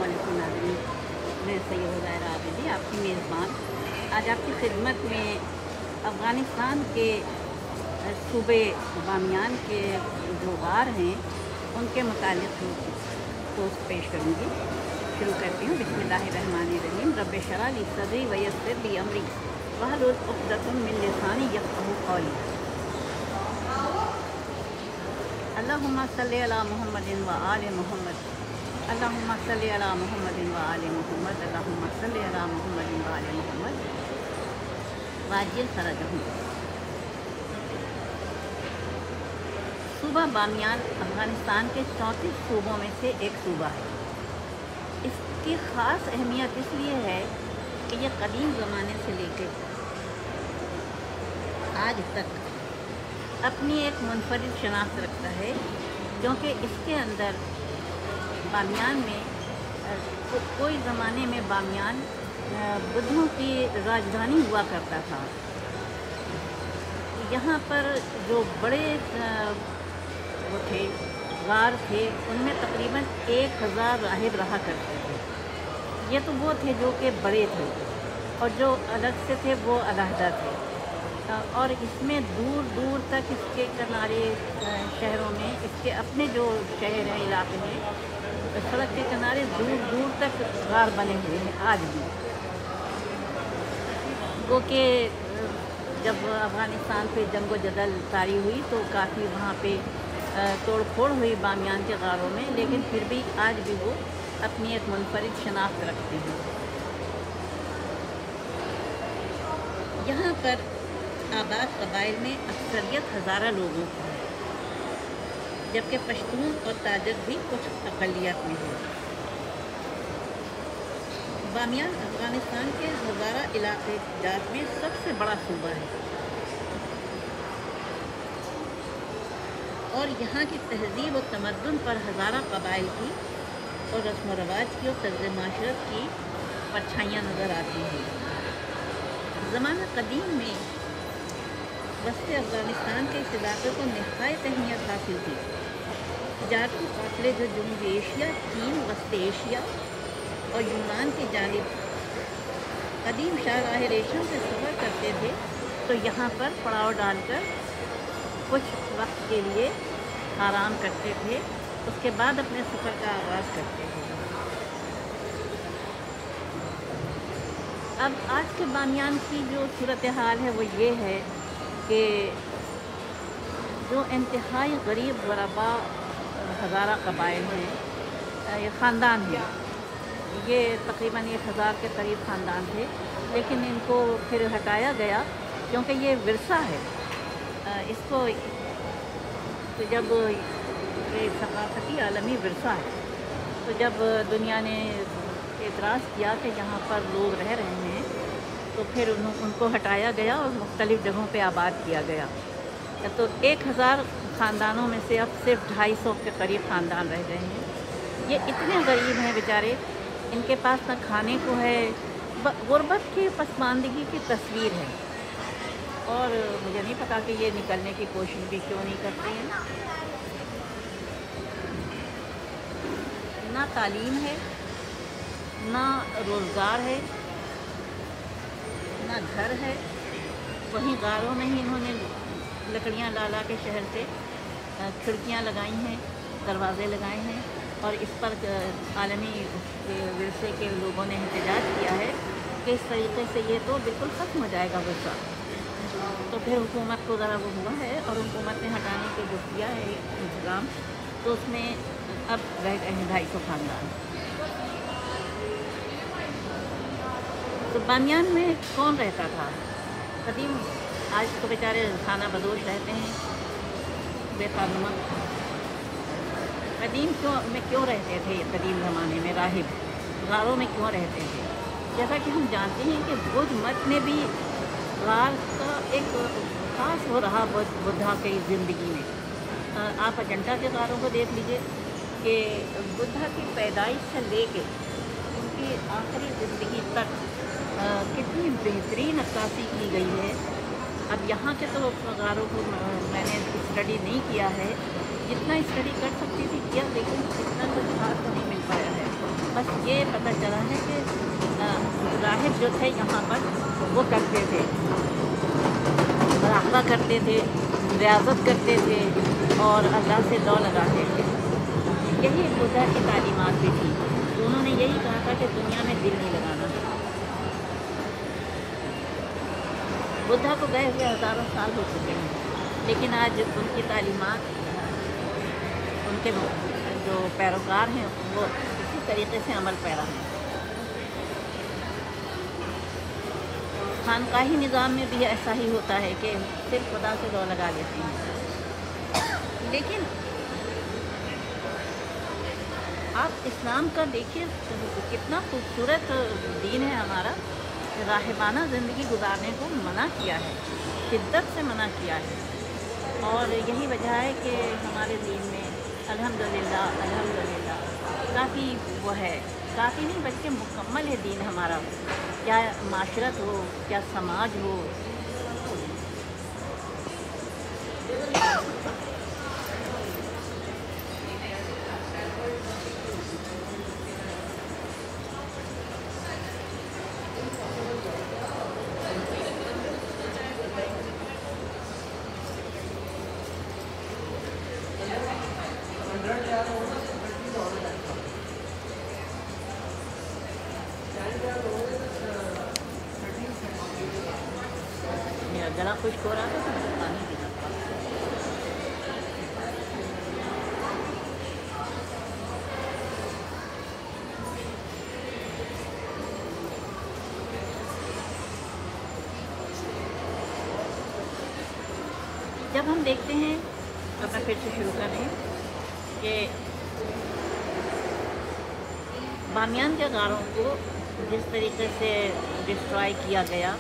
अलैकुम नाज़रीन, मैं सैयद हुज़ैरा आबिदी आपकी मेज़बान आज आपकी खिदमत में अफ़गानिस्तान के सूबे बामियान के जो गार हैं उनके मुतालिक़ पोस्ट पेश करूँगी। शुरू करती हूँ। बिस्मिल्लाहिर्रहमानिर्रहीम। रब्बि शरह ली सदरी व यस्सिर ली अमरी वहलुल उक़दतम मिन लिसानी यफ़क़हू क़ौली। अल्लाहुम्मा सल्लि अला मुहम्मदिन व आले मुहम्मद। अल्लाहुम्मा सल्लि अला मुहम्मदिन व आले मुहम्मद। अल्लाहुम्मा सल्लि अला मुहम्मदिन व आले मुहम्मद वाजिल फरजहुम। सूबा बामियान अफ़गानिस्तान के 34 सूबों में से एक सूबा है। इसकी ख़ास अहमियत इसलिए है कि यह कदीम ज़माने से लेकर आज तक अपनी एक मुनफरिद शनाख्त रखता है, क्योंकि इसके अंदर बामियान में कोई ज़माने में बामियान बुद्धों की राजधानी हुआ करता था। यहाँ पर जो बड़े वो थे गार थे, उनमें तकरीबन 1000 राहिब रहा करते थे। ये तो वो थे जो कि बड़े थे, और जो अलग से थे वो अलहदा थे। और इसमें दूर दूर तक इसके किनारे शहरों में इसके अपने जो शहर हैं, इलाके हैं, सड़क के किनारे दूर दूर तक गार बने हुए हैं आज भी। वो कि जब अफ़गानिस्तान पे जंग व जदल तारी हुई तो काफ़ी वहाँ पे तोड़ फोड़ हुई बामियान के गारों में, लेकिन फिर भी आज भी वो अपनी एक मुनफरिद शनाख्त रखते हैं। यहाँ पर आबाद कबाइल में अक्सरियत हज़ारा लोगों की है, जबकि पश्तून और ताजक भी कुछ अक़लियत में है। बामियान अफ़गानिस्तान के हज़ारा इलाक़े जात में सबसे बड़ा सूबा है, और यहाँ की तहज़ीब और तमद्दुन पर हज़ारा कबाइल की और रस्म व रवाज की और तर्ज़ माशरत की परछाइयाँ नज़र आती हैं। ज़माना कदीम में वस्ती अफ़गानिस्तान के इस इलाक़े को निहायत अहमियत हासिल थी। तजारती काफ़िले जो जनूबी एशिया, चीन, वस्ती एशिया और यूनान की जानिब कदीम शाहराह रेशम से सफ़र करते थे, तो यहाँ पर पड़ाव डालकर कुछ वक्त के लिए आराम करते थे, उसके बाद अपने सफ़र का आगाज़ करते थे। अब आज के बामियान की जो सूरत हाल है वो ये है कि जो इंतहाई गरीब ग़ुरबा हज़ारा कबाइल हैं, ये ख़ानदान हैं, ये तकरीबन 1000 के करीब ख़ानदान थे, लेकिन इनको फिर हटाया गया क्योंकि ये विरसा है। इसको तो जब ये सकाफ़ती आलमी विरसा है, तो जब दुनिया ने एतराज़ किया कि यहाँ पर लोग रह रहे हैं, तो फिर उनको हटाया गया और मुख्तलिफ़ जगहों पे आबाद किया गया। तो 1000 ख़ानदानों में से अब सिर्फ 250 के करीब ख़ानदान रह गए हैं। ये इतने गरीब हैं बेचारे, इनके पास न खाने को है, गुर्बत की पसमानदगी की तस्वीर है, और मुझे नहीं पता कि ये निकलने की कोशिश भी क्यों नहीं करते हैं। ना तालीम है, ना रोज़गार है, ना घर है। वहीं गारों में ही इन्होंने लकड़ियाँ ला ला के शहर से खिड़कियाँ लगाई हैं, दरवाज़े लगाए हैं, और इस पर आलमी विरसे के लोगों ने एहतजाज किया है कि इस तरीके से ये तो बिल्कुल ख़त्म हो जाएगा विरसा। तो फिर हुकूमत को ज़रा वो हुआ है, और हुकूमत ने हटाने के जो किया है इंतज़ाम, तो उसमें अब रह गए हैं 250 ख़ानदान। तो बामियान में कौन रहता था कदीम? आज तो बेचारे खाना बदोश रहते हैं, बेखानुमा। कदीम क्यों रहते थे कदीम ज़माने में राहिब गारों में क्यों रहते थे? जैसा कि हम जानते हैं कि बुद्ध मत में भी गार का एक ख़ास हो रहा बुद्धा की ज़िंदगी में। आप अजंता के गारों को देख लीजिए कि बुद्धा की पैदाइश से लेके उनकी आखिरी ज़िंदगी तक कितनी बेहतरीन अक्कासी की गई है। अब यहाँ के तो गारों को मैंने स्टडी नहीं किया है, जितना स्टडी कर सकती थी किया, लेकिन इतना तो खास तो नहीं मिल पाया है। बस ये तरह है कि राहिब जो थे यहाँ पर वो करते थे, मुराक़बा करते थे, रियाज़त करते थे और अल्लाह से दुआ लगाते थे। यही बुद्धा की तालीमात भी थी। तो उन्होंने यही कहा था कि दुनिया में दिल नहीं लगाना। बुद्धा को गए हुए हज़ारों साल हो चुके हैं, लेकिन आज उनकी तालीमात, उनके जो पैरोकार हैं वो इसी तरीके से अमल पैरा हैं। खानकाही निज़ाम में भी ऐसा ही होता है कि सिर्फ खुदा से दुआ लगा लेते हैं। लेकिन आप इस्लाम का देखिए कितना खूबसूरत दीन है हमारा। राहिबाना ज़िंदगी गुजारने को मना किया है, शिद्दत से मना किया है। और यही वजह है कि हमारे दीन में अल्हम्दुलिल्लाह अल्हम्दुलिल्लाह काफ़ी वो है, काफ़ी नहीं बल्कि मुकम्मल है दीन हमारा। क्या माशरत हो, क्या समाज हो। मेरा गला खुश्क हो रहा था तो मुझे पानी पीना पड़ा। जब हम देखते हैं, अब मैं फिर से शुरू कर रही हूँ कि बामियान के गारों को जिस तरीके से डिस्ट्रॉय किया गया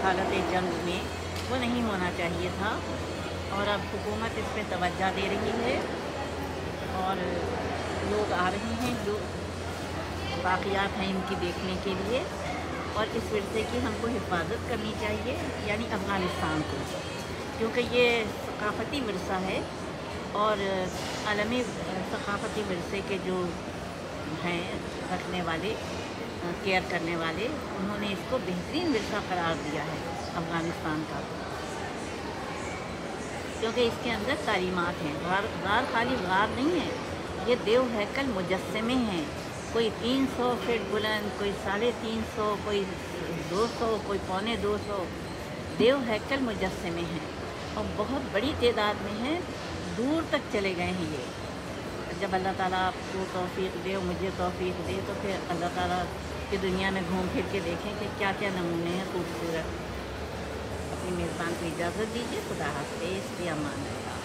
हालत जंग में, वो नहीं होना चाहिए था। और अब हुकूमत इस पर तवज्जो दे रही है और लोग आ रहे हैं जो बाक़ियात हैं इनकी देखने के लिए। और इस विरसे की हमको हिफाजत करनी चाहिए, यानी अफ़गानिस्तान को, क्योंकि ये सकाफ़ती विरसा है और आलमी सकाफ़ती विरसे के जो हैं रखने वाले, केयर करने वाले, उन्होंने इसको बेहतरीन विरसा करार दिया है अफ़गानिस्तान का, क्योंकि इसके अंदर तालीमात हैं। गार खाली गार नहीं है, ये देव हैकल मुजस्समे हैं। कोई 300 फीट बुलंद, कोई 350, कोई 200, कोई 250 देव हैकल मुजस्समे हैं और बहुत बड़ी तादाद में हैं, दूर तक चले गए हैं ये। जब अल्लाह ताला आपको तौफीक दे और मुझे तौफीक दे तो फिर अल्लाह ताला की दुनिया में घूम फिर के देखें कि क्या क्या नमूने हैं खूबसूरत। अपनी मेज़बान को इजाज़त दीजिए। खुदा हाफ़िज़, फ़ी अमान अल्लाह।